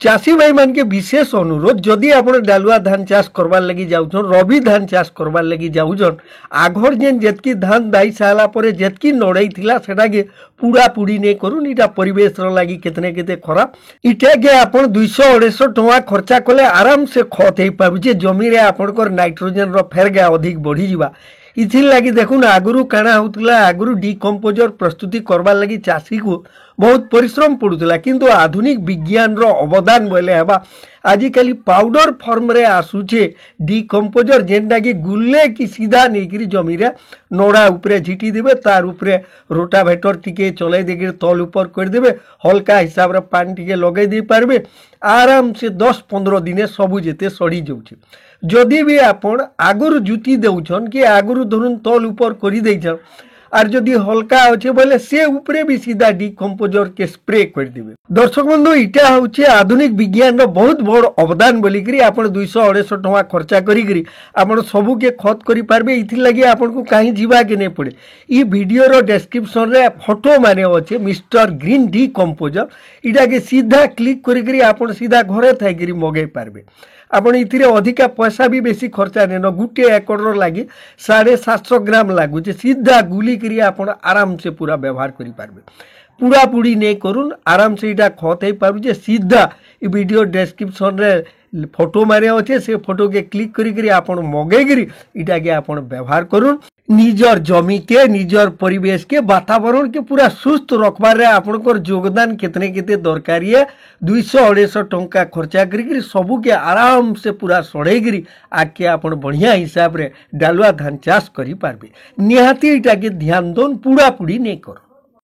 चाषी भाई मान के विशेष अनुरोध जदि आप डालुआ धान चाष करवार लगी जाऊन रवि धान चाष करवार लगी जाऊन आघर जेन जेतकी धान दाई सारा पर जेतकी नड़ई थिला सेटा के पूरा पूरी नहीं करूँ इटा परिवेश लगी केतने केते खराब इटा के आप 200-250 टଙ୍କା खर्चा कले आराम से खत हो पारे जमी रे आपनकर नाइट्रोजन रो फेर गे अधिक बढ़ी जावा इथिर लगी देखुन आगुरु काना होतला आगुरु डिकम्पोजर प्रस्तुति करवार लगी चाषी को बहुत परिश्रम पड़ूला किंतु आधुनिक विज्ञान रो अवदान बोले हेबा आजिकल पाउडर फॉर्म रे आसुचे डिकम्पोजर जेनटा कि गुल्ले की सीधा नहीं जमी रे नड़ा उपरे झिटी देबे तार उपरे रोटावेटर टिके चलाई देके तल ऊपर कर देबे हल्का हिसाब रे पानी टिके लगे दे पारबे आराम से 10-15 दिन सबू जेते सड़ी जाउछे जदि भी आपण आगुरु जुती देउछन कि आगुरु धरुन तल ऊपर करी देइछन और जदि हल्का अच्छे बोले से उपरे भी सीधा डिकम्पोजर के स्प्रे कर देबे दर्शक बंधु इटा होचे आधुनिक विज्ञान रो बहुत बड़ अवदान बोलिकरी आपण 200-250 टଙ୍କା खर्चा करी आपण सबू के खत करि पारबे इथि लगी आपण को कहीं जीवा के नहीं पड़े ई वीडियो रो डिस्क्रिप्शन रे फोटो माने अच्छे मिस्टर ग्रीन डिकम्पोजर इटा के सीधा क्लिक करी आपण सीधा घरे थाई करी मगे पारबे आपण इथिरे अधिका पैसा भी बेसी खर्चा नेन गुटे एकड़ लगी 750 ग्राम लगुचे सीधा गुली करी आपण आराम से पूरा व्यवहार करि पारबे पूरा पूरी नहीं करूँ आराम से इटा खत हो पारे सीधा वीडियो डिस्क्रिप्शन रे फोटो मारे अच्छे से फोटो के क्लिक करी आपण मगेगिरी इटा के आपण व्यवहार करूँ निजर जमी के निजर परिवेश के वातावरण के पूरा सुस्त रखबार आपनकर योगदान केतने केते दरकारी है 200-250 टଙ୍କା खर्चा करी सबू के आराम से पूरा सड़ेगिरी आके आपण बढ़िया हिसाब रे डालुआ धान चाष करि पारबे निहाती इटा के ध्यान दोन पूरा पूरी नहीं कर।